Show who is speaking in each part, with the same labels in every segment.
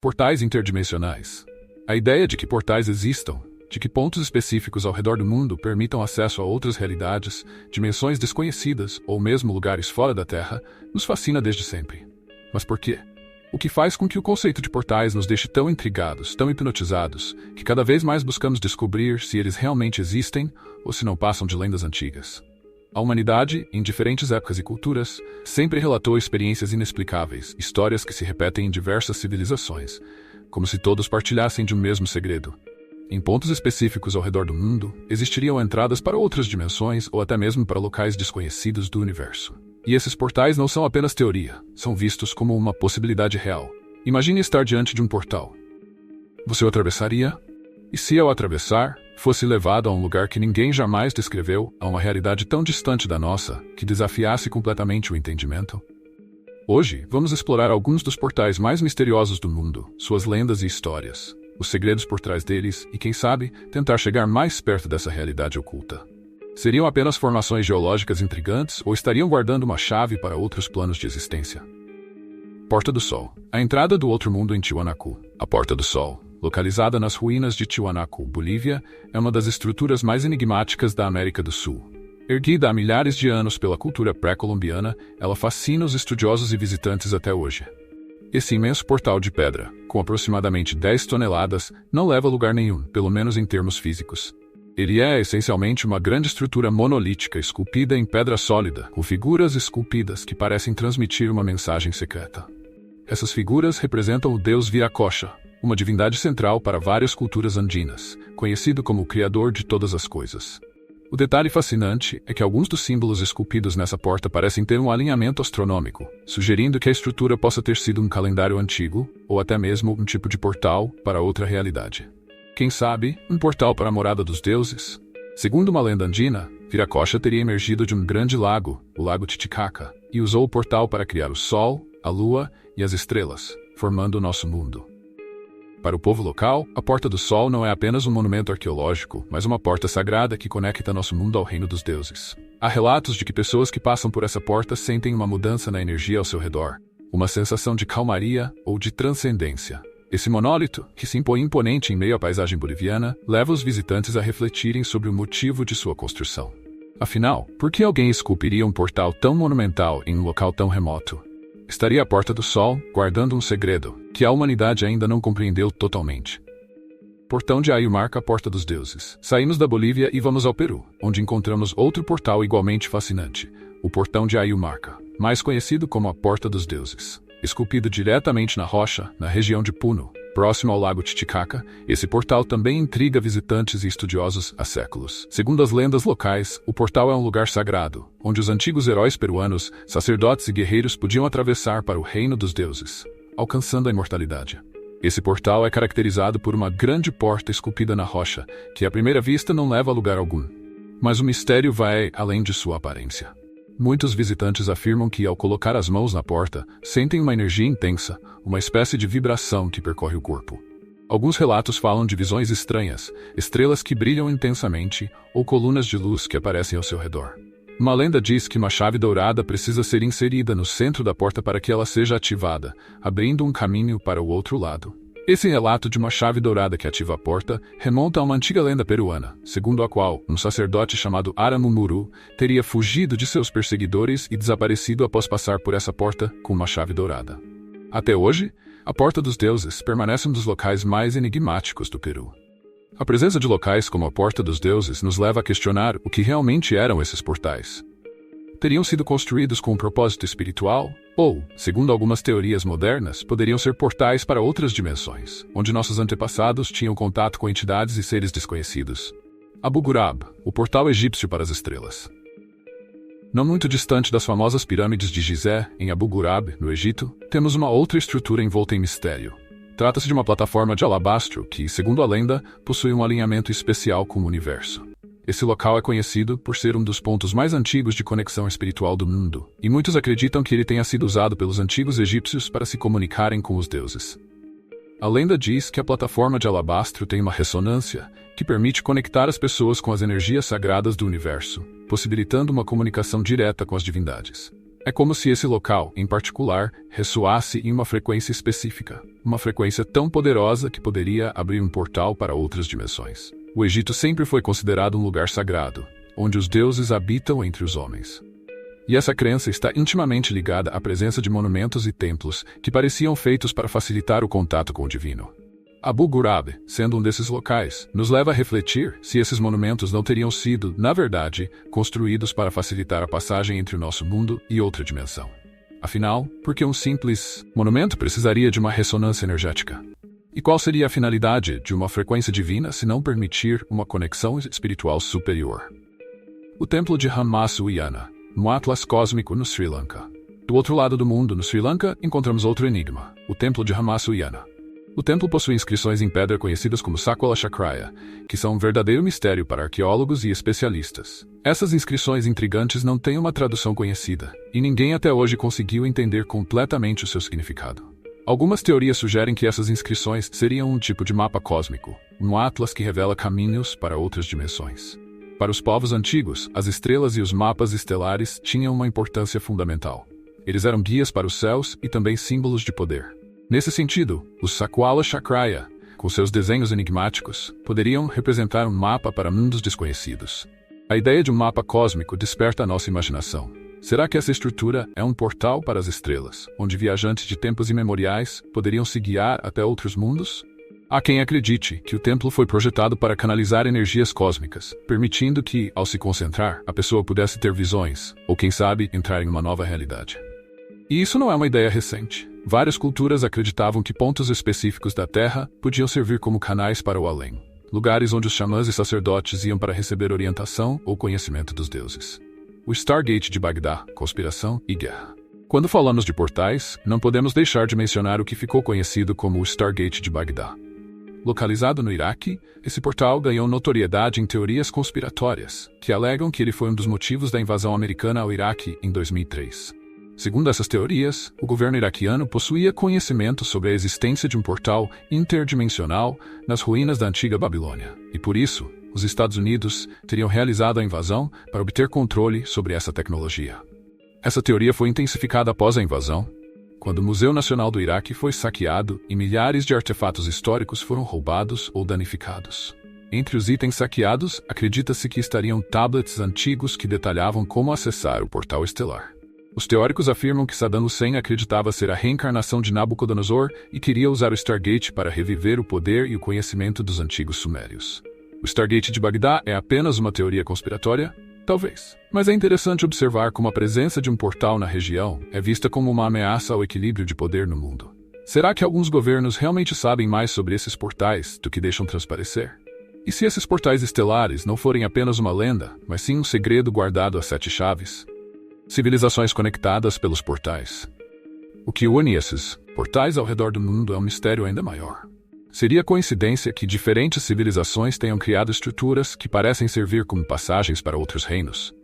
Speaker 1: Portais interdimensionais. A ideia de que portais existam, de que pontos específicos ao redor do mundo permitam acesso a outras realidades, dimensões desconhecidas ou mesmo lugares fora da Terra, nos fascina desde sempre. Mas por quê? O que faz com que o conceito de portais nos deixe tão intrigados, tão hipnotizados, que cada vez mais buscamos descobrir se eles realmente existem ou se não passam de lendas antigas? A humanidade, em diferentes épocas e culturas, sempre relatou experiências inexplicáveis, histórias que se repetem em diversas civilizações, como se todos partilhassem de um mesmo segredo. Em pontos específicos ao redor do mundo, existiriam entradas para outras dimensões ou até mesmo para locais desconhecidos do universo. E esses portais não são apenas teoria, são vistos como uma possibilidade real. Imagine estar diante de um portal. Você o atravessaria? E se ao atravessar, fosse levado a um lugar que ninguém jamais descreveu, a uma realidade tão distante da nossa, que desafiasse completamente o entendimento? Hoje, vamos explorar alguns dos portais mais misteriosos do mundo, suas lendas e histórias, os segredos por trás deles e, quem sabe, tentar chegar mais perto dessa realidade oculta. Seriam apenas formações geológicas intrigantes ou estariam guardando uma chave para outros planos de existência? Porta do Sol. A entrada do outro mundo em Tiwanaku. A Porta do Sol, localizada nas ruínas de Tiwanaku, Bolívia, é uma das estruturas mais enigmáticas da América do Sul. Erguida há milhares de anos pela cultura pré-colombiana, ela fascina os estudiosos e visitantes até hoje. Esse imenso portal de pedra, com aproximadamente 10 toneladas, não leva a lugar nenhum, pelo menos em termos físicos. Ele é essencialmente uma grande estrutura monolítica esculpida em pedra sólida, com figuras esculpidas que parecem transmitir uma mensagem secreta. Essas figuras representam o deus Viracocha, uma divindade central para várias culturas andinas, conhecido como o criador de todas as coisas. O detalhe fascinante é que alguns dos símbolos esculpidos nessa porta parecem ter um alinhamento astronômico, sugerindo que a estrutura possa ter sido um calendário antigo, ou até mesmo um tipo de portal para outra realidade. Quem sabe, um portal para a morada dos deuses? Segundo uma lenda andina, Viracocha teria emergido de um grande lago, o Lago Titicaca, e usou o portal para criar o Sol, a Lua e as estrelas, formando o nosso mundo. Para o povo local, a Porta do Sol não é apenas um monumento arqueológico, mas uma porta sagrada que conecta nosso mundo ao reino dos deuses. Há relatos de que pessoas que passam por essa porta sentem uma mudança na energia ao seu redor, uma sensação de calmaria ou de transcendência. Esse monólito, que se impõe imponente em meio à paisagem boliviana, leva os visitantes a refletirem sobre o motivo de sua construção. Afinal, por que alguém esculpiria um portal tão monumental em um local tão remoto? Estaria a Porta do Sol guardando um segredo que a humanidade ainda não compreendeu totalmente. Portão de Ayu marca a Porta dos Deuses. Saímos da Bolívia e vamos ao Peru, onde encontramos outro portal igualmente fascinante, o Portão de Ayu marca, mais conhecido como a Porta dos Deuses. Esculpido diretamente na rocha, na região de Puno, próximo ao Lago Titicaca, esse portal também intriga visitantes e estudiosos há séculos. Segundo as lendas locais, o portal é um lugar sagrado, onde os antigos heróis peruanos, sacerdotes e guerreiros podiam atravessar para o reino dos deuses, alcançando a imortalidade. Esse portal é caracterizado por uma grande porta esculpida na rocha, que à primeira vista não leva a lugar algum. Mas o mistério vai além de sua aparência. Muitos visitantes afirmam que, ao colocar as mãos na porta, sentem uma energia intensa, uma espécie de vibração que percorre o corpo. Alguns relatos falam de visões estranhas, estrelas que brilham intensamente ou colunas de luz que aparecem ao seu redor. Uma lenda diz que uma chave dourada precisa ser inserida no centro da porta para que ela seja ativada, abrindo um caminho para o outro lado. Esse relato de uma chave dourada que ativa a porta remonta a uma antiga lenda peruana, segundo a qual um sacerdote chamado Aramumuru teria fugido de seus perseguidores e desaparecido após passar por essa porta com uma chave dourada. Até hoje, a Porta dos Deuses permanece um dos locais mais enigmáticos do Peru. A presença de locais como a Porta dos Deuses nos leva a questionar o que realmente eram esses portais. Teriam sido construídos com um propósito espiritual? Ou, segundo algumas teorias modernas, poderiam ser portais para outras dimensões, onde nossos antepassados tinham contato com entidades e seres desconhecidos. Abu Ghurab, o portal egípcio para as estrelas. Não muito distante das famosas pirâmides de Gizé, em Abu Ghurab, no Egito, temos uma outra estrutura envolta em mistério. Trata-se de uma plataforma de alabastro que, segundo a lenda, possui um alinhamento especial com o universo. Esse local é conhecido por ser um dos pontos mais antigos de conexão espiritual do mundo, e muitos acreditam que ele tenha sido usado pelos antigos egípcios para se comunicarem com os deuses. A lenda diz que a plataforma de alabastro tem uma ressonância que permite conectar as pessoas com as energias sagradas do universo, possibilitando uma comunicação direta com as divindades. É como se esse local, em particular, ressoasse em uma frequência específica, uma frequência tão poderosa que poderia abrir um portal para outras dimensões. O Egito sempre foi considerado um lugar sagrado, onde os deuses habitam entre os homens. E essa crença está intimamente ligada à presença de monumentos e templos que pareciam feitos para facilitar o contato com o divino. Abu Ghurab, sendo um desses locais, nos leva a refletir se esses monumentos não teriam sido, na verdade, construídos para facilitar a passagem entre o nosso mundo e outra dimensão. Afinal, por que um simples monumento precisaria de uma ressonância energética? E qual seria a finalidade de uma frequência divina se não permitir uma conexão espiritual superior? O Templo de Ramasuyana, no Atlas Cósmico no Sri Lanka. Do outro lado do mundo, no Sri Lanka, encontramos outro enigma, o Templo de Ramasuyana. O templo possui inscrições em pedra conhecidas como Sakwala Chakraya, que são um verdadeiro mistério para arqueólogos e especialistas. Essas inscrições intrigantes não têm uma tradução conhecida, e ninguém até hoje conseguiu entender completamente o seu significado. Algumas teorias sugerem que essas inscrições seriam um tipo de mapa cósmico, um atlas que revela caminhos para outras dimensões. Para os povos antigos, as estrelas e os mapas estelares tinham uma importância fundamental. Eles eram guias para os céus e também símbolos de poder. Nesse sentido, os Sakwala Chakraya, com seus desenhos enigmáticos, poderiam representar um mapa para mundos desconhecidos. A ideia de um mapa cósmico desperta a nossa imaginação. Será que essa estrutura é um portal para as estrelas, onde viajantes de tempos imemoriais poderiam se guiar até outros mundos? Há quem acredite que o templo foi projetado para canalizar energias cósmicas, permitindo que, ao se concentrar, a pessoa pudesse ter visões, ou quem sabe, entrar em uma nova realidade. E isso não é uma ideia recente. Várias culturas acreditavam que pontos específicos da Terra podiam servir como canais para o além, lugares onde os xamãs e sacerdotes iam para receber orientação ou conhecimento dos deuses. O Stargate de Bagdá, conspiração e guerra. Quando falamos de portais, não podemos deixar de mencionar o que ficou conhecido como o Stargate de Bagdá. Localizado no Iraque, esse portal ganhou notoriedade em teorias conspiratórias, que alegam que ele foi um dos motivos da invasão americana ao Iraque em 2003. Segundo essas teorias, o governo iraquiano possuía conhecimento sobre a existência de um portal interdimensional nas ruínas da antiga Babilônia, e por isso, os Estados Unidos teriam realizado a invasão para obter controle sobre essa tecnologia. Essa teoria foi intensificada após a invasão, quando o Museu Nacional do Iraque foi saqueado e milhares de artefatos históricos foram roubados ou danificados. Entre os itens saqueados, acredita-se que estariam tablets antigos que detalhavam como acessar o portal estelar. Os teóricos afirmam que Saddam Hussein acreditava ser a reencarnação de Nabucodonosor e queria usar o Stargate para reviver o poder e o conhecimento dos antigos sumérios. O Stargate de Bagdá é apenas uma teoria conspiratória? Talvez. Mas é interessante observar como a presença de um portal na região é vista como uma ameaça ao equilíbrio de poder no mundo. Será que alguns governos realmente sabem mais sobre esses portais do que deixam transparecer? E se esses portais estelares não forem apenas uma lenda, mas sim um segredo guardado a 7 chaves? Civilizações conectadas pelos portais. O que une esses portais ao redor do mundo é um mistério ainda maior. Seria coincidência que diferentes civilizações tenham criado estruturas que parecem servir como passagens para outros reinos.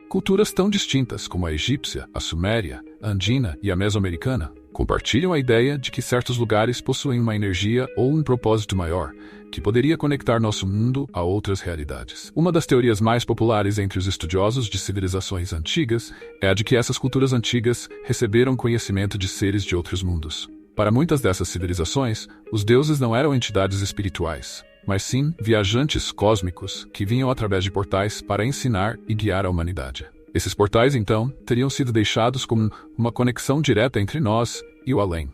Speaker 1: Culturas tão distintas como a egípcia, a suméria, a andina e a mesoamericana compartilham a ideia de que certos lugares possuem uma energia ou um propósito maior, que poderia conectar nosso mundo a outras realidades. Uma das teorias mais populares entre os estudiosos de civilizações antigas é a de que essas culturas antigas receberam conhecimento de seres de outros mundos. Para muitas dessas civilizações, os deuses não eram entidades espirituais, mas sim viajantes cósmicos que vinham através de portais para ensinar e guiar a humanidade. Esses portais, então, teriam sido deixados como uma conexão direta entre nós e o além.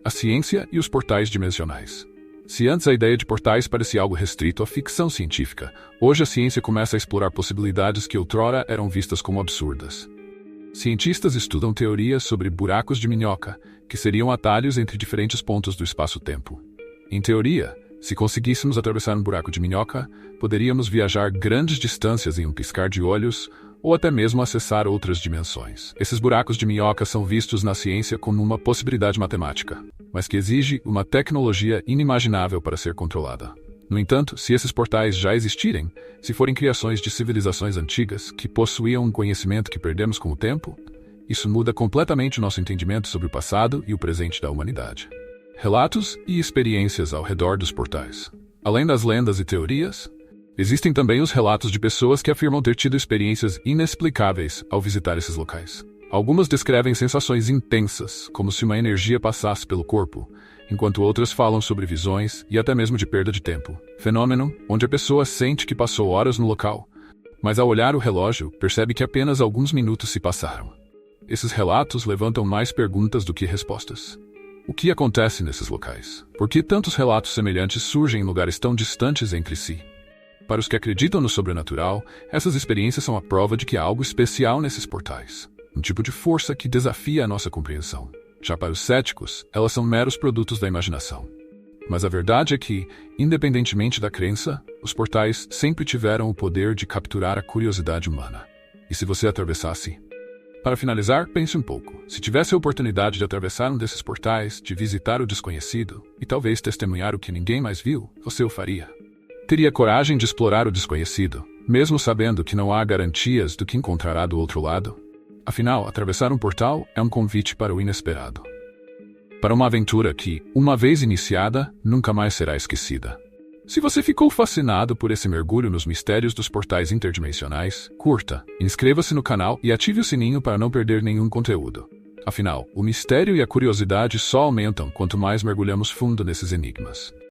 Speaker 1: A ciência e os portais dimensionais. Se antes a ideia de portais parecia algo restrito à ficção científica, hoje a ciência começa a explorar possibilidades que outrora eram vistas como absurdas. Cientistas estudam teorias sobre buracos de minhoca, que seriam atalhos entre diferentes pontos do espaço-tempo. Em teoria, se conseguíssemos atravessar um buraco de minhoca, poderíamos viajar grandes distâncias em um piscar de olhos, ou até mesmo acessar outras dimensões. Esses buracos de minhoca são vistos na ciência como uma possibilidade matemática, mas que exige uma tecnologia inimaginável para ser controlada. No entanto, se esses portais já existirem, se forem criações de civilizações antigas que possuíam um conhecimento que perdemos com o tempo, isso muda completamente o nosso entendimento sobre o passado e o presente da humanidade. Relatos e experiências ao redor dos portais. Além das lendas e teorias, existem também os relatos de pessoas que afirmam ter tido experiências inexplicáveis ao visitar esses locais. Algumas descrevem sensações intensas, como se uma energia passasse pelo corpo, enquanto outras falam sobre visões e até mesmo de perda de tempo. Fenômeno onde a pessoa sente que passou horas no local, mas ao olhar o relógio, percebe que apenas alguns minutos se passaram. Esses relatos levantam mais perguntas do que respostas. O que acontece nesses locais? Por que tantos relatos semelhantes surgem em lugares tão distantes entre si? Para os que acreditam no sobrenatural, essas experiências são a prova de que há algo especial nesses portais. Um tipo de força que desafia a nossa compreensão. Já para os céticos, elas são meros produtos da imaginação. Mas a verdade é que, independentemente da crença, os portais sempre tiveram o poder de capturar a curiosidade humana. E se você atravessasse? Para finalizar, pense um pouco. Se tivesse a oportunidade de atravessar um desses portais, de visitar o desconhecido, e talvez testemunhar o que ninguém mais viu, você o faria? Teria coragem de explorar o desconhecido, mesmo sabendo que não há garantias do que encontrará do outro lado? Afinal, atravessar um portal é um convite para o inesperado. Para uma aventura que, uma vez iniciada, nunca mais será esquecida. Se você ficou fascinado por esse mergulho nos mistérios dos portais interdimensionais, curta, inscreva-se no canal e ative o sininho para não perder nenhum conteúdo. Afinal, o mistério e a curiosidade só aumentam quanto mais mergulhamos fundo nesses enigmas.